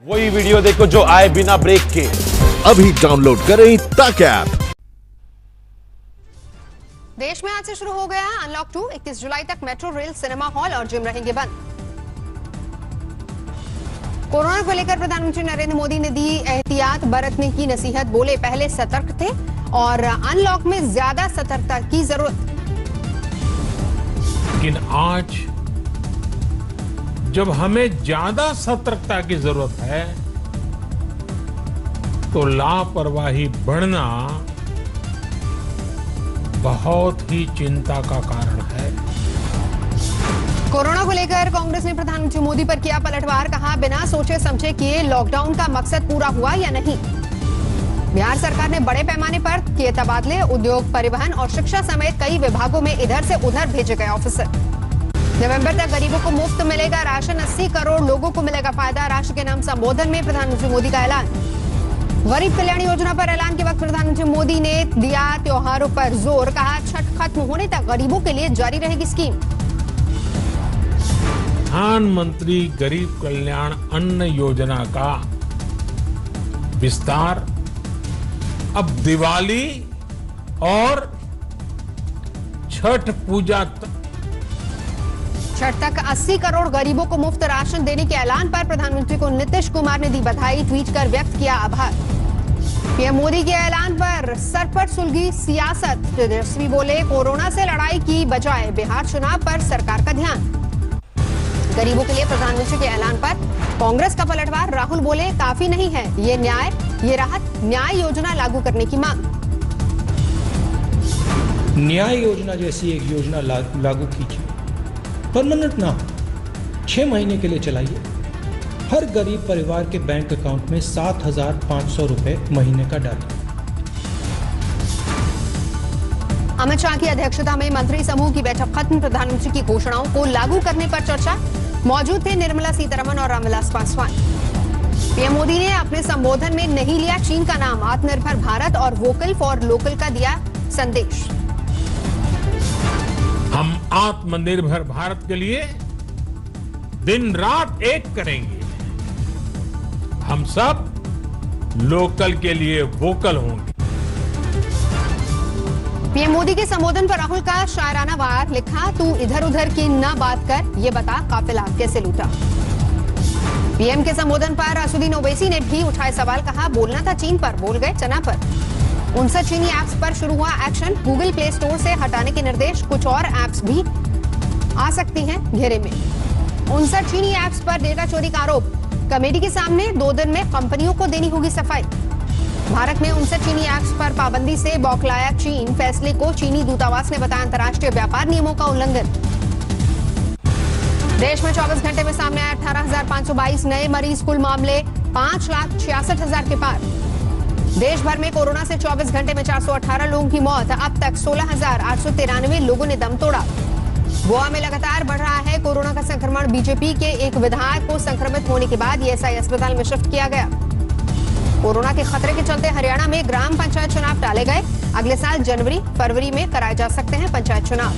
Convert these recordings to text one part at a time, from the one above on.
वही वीडियो देखो जो आए बिना ब्रेक के। अभी डाउनलोड करें तक ऐप। देश में आज से शुरू हो गया है अनलॉक 2। 31 जुलाई तक मेट्रो, रेल, सिनेमा हॉल और जिम रहेंगे बंद। कोरोना को लेकर प्रधानमंत्री नरेंद्र मोदी ने दी एहतियात बरतने की नसीहत। बोले पहले सतर्क थे और अनलॉक में ज्यादा सतर्कता की जरूरत। लेकिन आज जब हमें ज्यादा सतर्कता की जरूरत है तो लापरवाही बढ़ना बहुत ही चिंता का कारण है। कोरोना को लेकर कांग्रेस ने प्रधानमंत्री मोदी पर किया पलटवार। कहा बिना सोचे समझे किए लॉकडाउन का मकसद पूरा हुआ या नहीं। बिहार सरकार ने बड़े पैमाने पर किए तबादले। उद्योग, परिवहन और शिक्षा समेत कई विभागों में इधर से उधर भेजे गए ऑफिसर। नवंबर तक गरीबों को मुफ्त मिलेगा राशन। 80 करोड़ लोगों को मिलेगा फायदा। राष्ट्र के नाम संबोधन में प्रधानमंत्री मोदी का ऐलान। गरीब कल्याण योजना पर ऐलान के वक्त प्रधानमंत्री मोदी ने दिया त्योहारों पर जोर। कहा छठ खत्म होने तक गरीबों के लिए जारी रहेगी स्कीम। प्रधानमंत्री गरीब कल्याण अन्न योजना का विस्तार अब दिवाली और छठ पूजा छठ तक 80 करोड़ गरीबों को मुफ्त राशन देने के ऐलान पर प्रधानमंत्री को नीतीश कुमार ने दी बधाई। ट्वीट कर व्यक्त किया आभार। पीएम मोदी के ऐलान पर सर पर सुलगी सियासत। तेजस्वी बोले कोरोना से लड़ाई की बजाय बिहार चुनाव पर सरकार का ध्यान। गरीबों के लिए प्रधानमंत्री के ऐलान पर कांग्रेस का पलटवार। राहुल बोले काफी नहीं है ये न्याय, ये राहत। न्याय योजना लागू करने की मांग। न्याय योजना जैसी एक योजना लागू कीजिए, परमानेंट ना हो, 6 महीने के लिए चलाइए। हर गरीब परिवार के बैंक अकाउंट में 7,500 रुपए महीने का डालिए। अमित शाह की अध्यक्षता में मंत्री समूह की बैठक खत्म। प्रधानमंत्री की घोषणाओं को लागू करने पर चर्चा। मौजूद थे निर्मला सीतारमण और रामविलास पासवान। पीएम मोदी ने अपने संबोधन में नहीं लिया चीन का नाम। आत्मनिर्भर भारत और वोकल फॉर लोकल का दिया संदेश। हम आत्मनिर्भर भारत के लिए दिन रात एक करेंगे। हम सब लोकल के लिए वोकल होंगे। पीएम मोदी के संबोधन पर राहुल का शायराना वार। लिखा तू इधर उधर की न बात कर, ये बता काफिला कैसे लूटा। पीएम के संबोधन पर असुद्दीन ओवैसी ने भी उठाए सवाल। कहा बोलना था चीन पर, बोल गए चना पर। 59 चीनी ऐप्स पर शुरू हुआ एक्शन। गूगल प्ले स्टोर से हटाने के निर्देश। कुछ और ऐप्स भी आ सकती हैं घेरे में। 59 चीनी ऐप्स पर डेटा चोरी का आरोप। कमेटी के सामने 2 दिन में कंपनियों को देनी होगी सफाई। भारत में 59 चीनी ऐप्स पर पाबंदी से बौखलाया चीन। फैसले को चीनी दूतावास ने बताया अंतर्राष्ट्रीय व्यापार नियमों का उल्लंघन। देश में 24 घंटे में सामने आए 18,522 नए मरीज। कुल मामले 5,66,000 के पार। देश भर में कोरोना से 24 घंटे में 418 लोगों की मौत। अब तक 16,893 लोगों ने दम तोड़ा। गोवा में लगातार बढ़ रहा है कोरोना का संक्रमण। बीजेपी के एक विधायक को संक्रमित होने के बाद ईएसआई अस्पताल में शिफ्ट किया गया। कोरोना के खतरे के चलते हरियाणा में ग्राम पंचायत चुनाव टाले गए। अगले साल जनवरी फरवरी में कराए जा सकते हैं पंचायत चुनाव।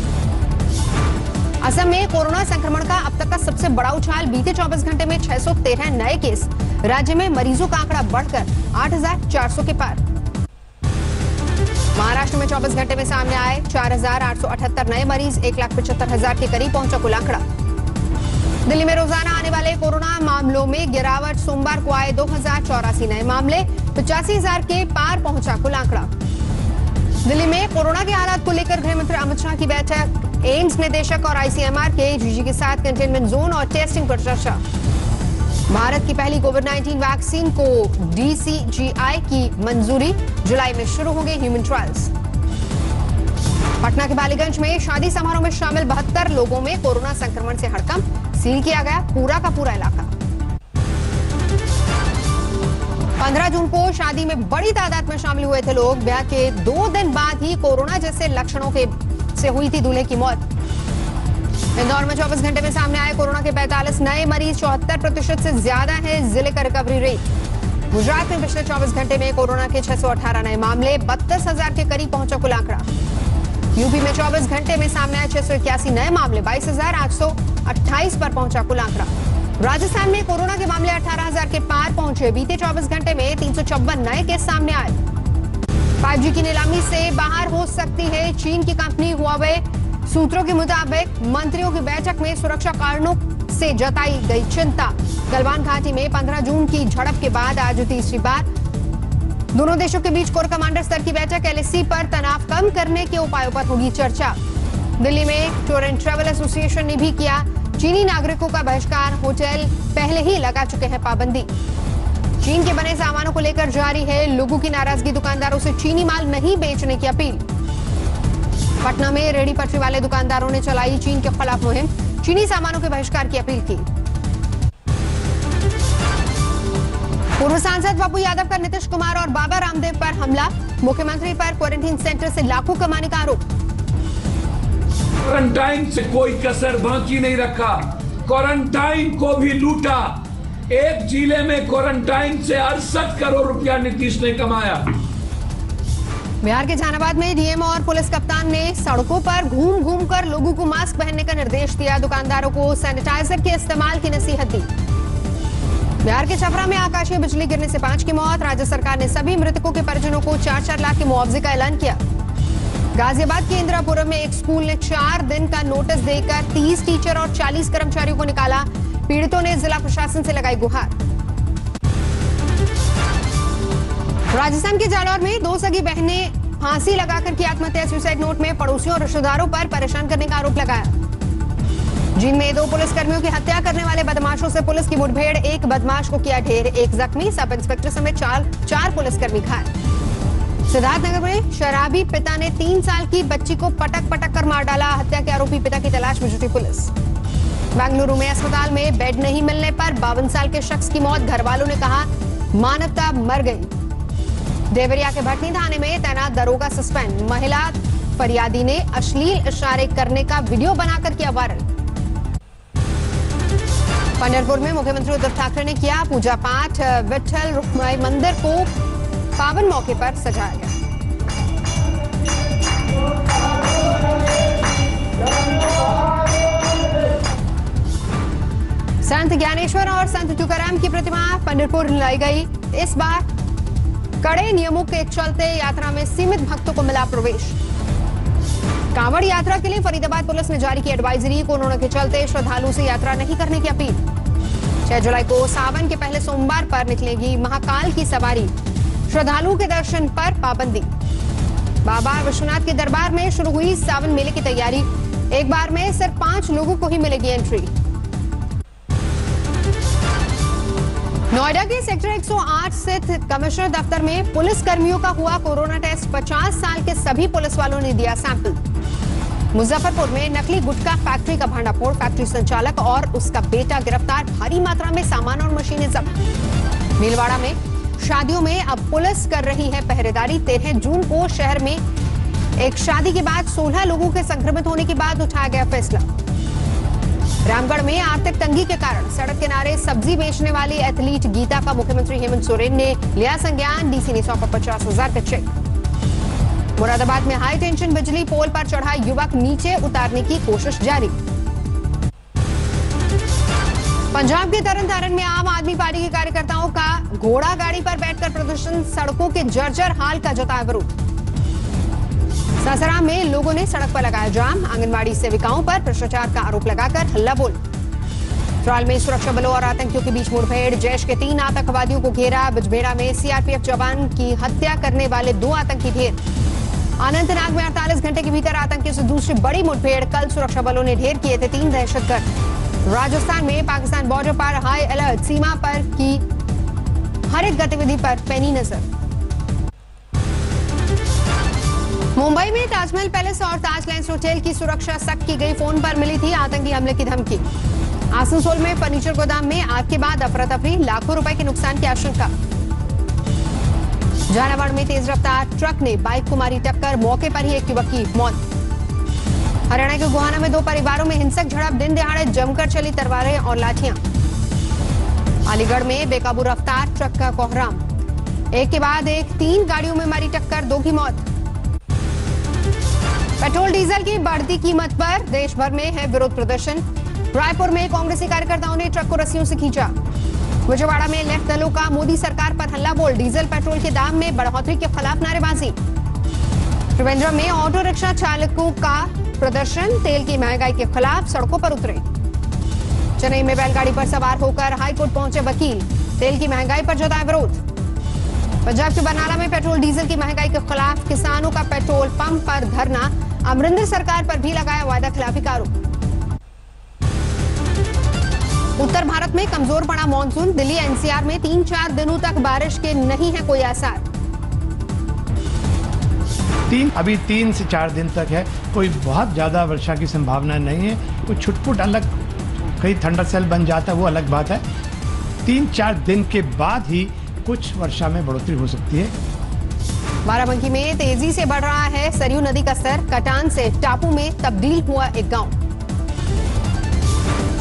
असम में कोरोना संक्रमण का अब तक का सबसे बड़ा उछाल। बीते 24 घंटे में 613 नए केस। राज्य में मरीजों का आंकड़ा बढ़कर 8,400 के पार। महाराष्ट्र में 24 घंटे में सामने आए 4,878 नए मरीज। 1,75,000 के करीब पहुंचा कुल आंकड़ा। दिल्ली में रोजाना आने वाले कोरोना मामलों में गिरावट। सोमवार को आए 2,084 नए मामले। 85,000 के पार पहुंचा कुल आंकड़ा। दिल्ली में कोरोना के हालात को लेकर गृह मंत्री अमित शाह की बैठक। एम्स निदेशक और आईसीएमआर के डीजी के साथ कंटेनमेंट जोन और टेस्टिंग पर चर्चा। भारत की पहली कोविड-19 वैक्सीन को डीसीजीआई की मंजूरी। जुलाई में शुरू होंगे ह्यूमन ट्रायल्स। पटना के बालीगंज में शादी समारोह में शामिल 72 लोगों में कोरोना संक्रमण से हड़कंप। सील किया गया पूरा का पूरा इलाका। 15 जून को शादी में बड़ी तादाद में शामिल हुए थे लोग। ब्याह के 2 दिन बाद ही कोरोना जैसे लक्षणों से हुई थी दूल्हे की मौत। इंदौर में 24 घंटे में सामने आए कोरोना के 45 नए मरीज। 74% से ज्यादा है जिले का रिकवरी रेट। गुजरात में पिछले 24 घंटे में कोरोना के 618 नए मामले। 32,000 के करीब पहुंचा कुल आंकड़ा। यूपी में 24 घंटे में सामने आए 681 नए मामले। 22,828 पर पहुंचा कुल आंकड़ा। राजस्थान में कोरोना के मामले 18,000 के पार पहुंचे। बीते 24 घंटे में 354 नए केस सामने आए। 5G की नीलामी से बाहर हो सकती है चीन की कंपनी हुआवे। सूत्रों के मुताबिक मंत्रियों की बैठक में सुरक्षा कारणों से जताई गई चिंता। गलवान घाटी में 15 जून की झड़प के बाद आज तीसरी बार दोनों देशों के बीच कोर कमांडर स्तर की बैठक। LAC पर तनाव कम करने के उपायों पर होगी चर्चा। दिल्ली में टूर एंड ट्रैवल एसोसिएशन ने भी किया चीनी नागरिकों का बहिष्कार। होटल पहले ही लगा चुके हैं पाबंदी। चीन के बने सामानों को लेकर जारी है लोगों की नाराजगी। दुकानदारों से चीनी माल नहीं बेचने की अपील। पटना में रेहड़ी पटरी वाले दुकानदारों ने चलाई चीन के खिलाफ मुहिम। चीनी सामानों के बहिष्कार की अपील की। पूर्व सांसद पप्पू यादव का नीतीश कुमार और बाबा रामदेव पर हमला। मुख्यमंत्री पर क्वारंटीन सेंटर से लाखों कमाने का आरोप। क्वारंटाइन से कोई कसर बाकी नहीं रखा, क्वारंटाइन को भी लूटा। एक जिले में क्वारंटाइन से 68 करोड़ रुपया नीतीश ने कमाया। बिहार के जहानाबाद में डीएम और पुलिस कप्तान ने सड़कों पर घूम घूम कर लोगों को मास्क पहनने का निर्देश दिया। दुकानदारों को सैनिटाइजर के इस्तेमाल की नसीहत दी। बिहार के छपरा में आकाशीय बिजली गिरने से 5 की मौत। राज्य सरकार ने सभी मृतकों के परिजनों को 4-4 लाख के मुआवजे का ऐलान किया। गाजियाबाद के इंदिरापुरम में एक स्कूल ने 4 दिन का नोटिस देकर 30 टीचर और 40 कर्मचारियों को निकाला। पीड़ितों ने जिला प्रशासन से लगाई गुहार। राजस्थान के जालौर में 2 सगी बहनें फांसी लगाकर की आत्महत्या। सुसाइड नोट में पड़ोसियों और रिश्तेदारों पर परेशान करने का आरोप लगाया। जींद में 2 पुलिसकर्मियों की हत्या करने वाले बदमाशों से पुलिस की मुठभेड़। 1 बदमाश को किया ढेर, 1 जख्मी। सब इंस्पेक्टर समेत 4 पुलिसकर्मी घायल। सिद्धार्थनगर में शराबी पिता ने 3 साल की बच्ची को पटक कर मार डाला। हत्या के आरोपी पिता की तलाश में जुटी पुलिस। बेंगलुरु में अस्पताल में बेड नहीं मिलने पर 52 साल के शख्स की मौत। घर वालों ने कहा मानवता मर गई। देवरिया के भटनी थाने में तैनात दरोगा सस्पेंड। महिला फरियादी ने अश्लील इशारे करने का वीडियो बनाकर किया वायरल। पंढरपुर में मुख्यमंत्री उद्धव ठाकरे ने किया पूजा पाठ। विठल रुक्माई मंदिर को पावन मौके पर सजाया गया। संत ज्ञानेश्वर और संत तुकाराम की प्रतिमा पंढरपुर लाई गई। इस बार कड़े नियमों के चलते यात्रा में सीमित भक्तों को मिला प्रवेश। कांवड़ यात्रा के लिए फरीदाबाद पुलिस ने जारी की एडवाइजरी। कोरोना के चलते श्रद्धालुओं से यात्रा नहीं करने की अपील। 6 जुलाई को सावन के पहले सोमवार पर निकलेगी महाकाल की सवारी। श्रद्धालुओं के दर्शन पर पाबंदी। बाबा विश्वनाथ के दरबार में शुरू हुई सावन मेले की तैयारी। एक बार में सिर्फ 5 लोगों को ही मिलेगी एंट्री। नोएडा के सेक्टर 108 स्थित कमिश्नर दफ्तर में पुलिस कर्मियों का हुआ कोरोना टेस्ट। 50 साल के सभी पुलिस वालों ने दिया सैंपल। मुजफ्फरपुर में नकली गुटखा फैक्ट्री का भांडाफोड़। फैक्ट्री संचालक और उसका बेटा गिरफ्तार। भारी मात्रा में सामान और मशीनें जब्त। भीलवाड़ा में शादियों में अब पुलिस कर रही है पहरेदारी। 13 जून को शहर में एक शादी के बाद 16 लोगों के संक्रमित होने के बाद उठाया गया फैसला। रामगढ़ में आर्थिक तंगी के कारण सड़क किनारे सब्जी बेचने वाली एथलीट गीता का मुख्यमंत्री हेमंत सोरेन ने लिया संज्ञान। डीसी ने सौंपा 50,000 का चेक। मुरादाबाद में हाई टेंशन बिजली पोल पर चढ़ा युवक, नीचे उतारने की कोशिश जारी। पंजाब के तरन तारण में आम आदमी पार्टी के कार्यकर्ताओं का घोड़ा गाड़ी पर बैठकर प्रदर्शन। सड़कों के जर्जर हाल का जताया विरोध। सासाराम में लोगों ने सड़क पर लगाया जाम। आंगनबाड़ी सेविकाओं पर भ्रष्टाचार का आरोप लगाकर हल्ला बोल। ट्रायल में सुरक्षा बलों और आतंकियों के बीच मुठभेड़। जैश के 3 आतंकवादियों को घेरा। बिजबेड़ा में सीआरपीएफ जवान की हत्या करने वाले 2 आतंकी ढेर। अनंतनाग में 48 घंटे के भीतर आतंकियों से दूसरी बड़ी मुठभेड़। कल सुरक्षा बलों ने ढेर किए थे 3 दहशतगर्द। राजस्थान में पाकिस्तान बॉर्डर पर हाई अलर्ट। सीमा पर की हर एक गतिविधि पर पैनी नजर। मुंबई में ताजमहल पैलेस और ताज लैंड्स होटल की सुरक्षा सख्त की गई। फोन पर मिली थी आतंकी हमले की धमकी। आसनसोल में फर्नीचर गोदाम में आग के बाद अफरा तफरी। लाखों रुपए के नुकसान की आशंका। झालावाड़ में तेज रफ्तार ट्रक ने बाइक को मारी टक्कर। मौके पर ही एक युवक की मौत। हरियाणा के गोहाना में 2 परिवारों में हिंसक झड़प। दिन दहाड़े जमकर चली तलवारें और लाठियां। अलीगढ़ में बेकाबू रफ्तार ट्रक का कोहराम। एक के बाद एक 3 गाड़ियों में मारी टक्कर। 2 की मौत। पेट्रोल डीजल की बढ़ती कीमत पर देश भर में है विरोध प्रदर्शन। रायपुर में कांग्रेसी कार्यकर्ताओं ने ट्रक को रस्सियों से खींचा। विजयवाड़ा में लेफ्ट दलों का मोदी सरकार पर हल्ला बोल, डीजल पेट्रोल के दाम में बढ़ोतरी के खिलाफ नारेबाजी। त्रिवेंद्रम में ऑटो रिक्शा चालकों का प्रदर्शन, तेल की महंगाई के खिलाफ सड़कों पर उतरे। चेन्नई में बैलगाड़ी पर सवार होकर हाईकोर्ट पहुंचे वकील, तेल की महंगाई पर जताया विरोध। पंजाब के बरनाला में पेट्रोल डीजल की महंगाई के खिलाफ किसानों का पेट्रोल पंप पर धरना, अमरिंदर सरकार पर भी लगाया वायदा खिलाफी का आरोप। उत्तर भारत में कमजोर पड़ा मानसून, दिल्ली एनसीआर में 3-4 दिनों तक बारिश के नहीं है कोई आसार। अभी 3 से 4 दिन तक है, कोई बहुत ज्यादा वर्षा की संभावना नहीं है। कोई छुटपुट अलग कहीं थंडर सेल बन जाता है, वो अलग बात है। 3-4 दिन के बाद ही कुछ वर्षा में बढ़ोतरी हो सकती है। बाराबंकी में तेजी से बढ़ रहा है सरयू नदी का स्तर, कटान से टापू में तब्दील हुआ एक गांव।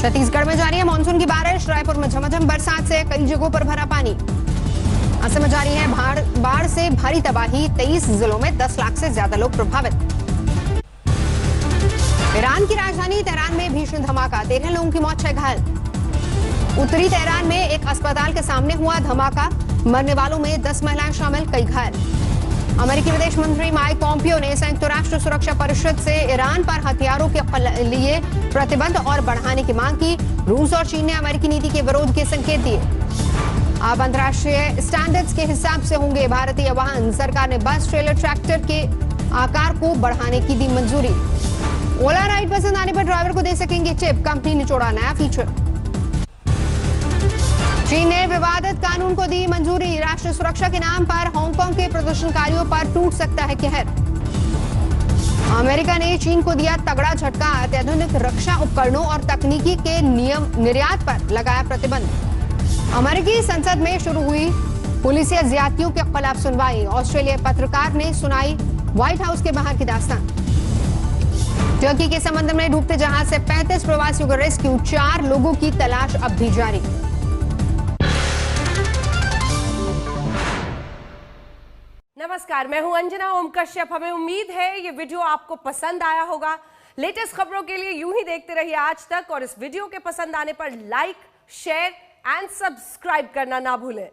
छत्तीसगढ़ में जारी है मानसून की बारिश, रायपुर में झमाझम बरसात से कई जगहों पर भरा पानी। असम में जारी है बाढ़ से भारी तबाही, 23 जिलों में 10 लाख से ज्यादा लोग प्रभावित। ईरान की राजधानी तेहरान में भीषण धमाका, 13 लोगों की मौत, 6 घायल। उत्तरी तेहरान में एक अस्पताल के सामने हुआ धमाका, मरने वालों में 10 महिलाएं शामिल, कई घायल। अमेरिकी विदेश मंत्री माइक पॉम्पियो ने संयुक्त राष्ट्र सुरक्षा परिषद से ईरान पर हथियारों के लिए प्रतिबंध और बढ़ाने की मांग की। रूस और चीन ने अमेरिकी नीति के विरोध के संकेत दिए। अब अंतर्राष्ट्रीय स्टैंडर्ड्स के हिसाब से होंगे भारतीय वाहन, सरकार ने बस, ट्रेलर, ट्रैक्टर के आकार को बढ़ाने की दी मंजूरी। ओला राइड पसंद आने पर ड्राइवर को दे सकेंगे टिप, कंपनी ने जोड़ा नया फीचर। चीन ने विवादित कानून को दी मंजूरी, राष्ट्रीय सुरक्षा के नाम पर हांगकांग के प्रदर्शनकारियों पर टूट सकता है कहर। अमेरिका ने चीन को दिया तगड़ा झटका, अत्याधुनिक रक्षा उपकरणों और तकनीकी के निर्यात पर लगाया प्रतिबंध। अमेरिकी संसद में शुरू हुई पुलिसिया ज्यादतियों के खिलाफ सुनवाई, ऑस्ट्रेलियाई पत्रकार ने सुनाई व्हाइट हाउस के बाहर की दास्तान। टर्की के समंदर में डूबते जहाज से 35 प्रवासियों का रेस्क्यू, 4 लोगों की तलाश अब भी जारी। नमस्कार, मैं हूं अंजना ओम कश्यप। हमें उम्मीद है ये वीडियो आपको पसंद आया होगा। लेटेस्ट खबरों के लिए यूं ही देखते रहिए आज तक, और इस वीडियो के पसंद आने पर लाइक, शेयर एंड सब्सक्राइब करना ना भूलें।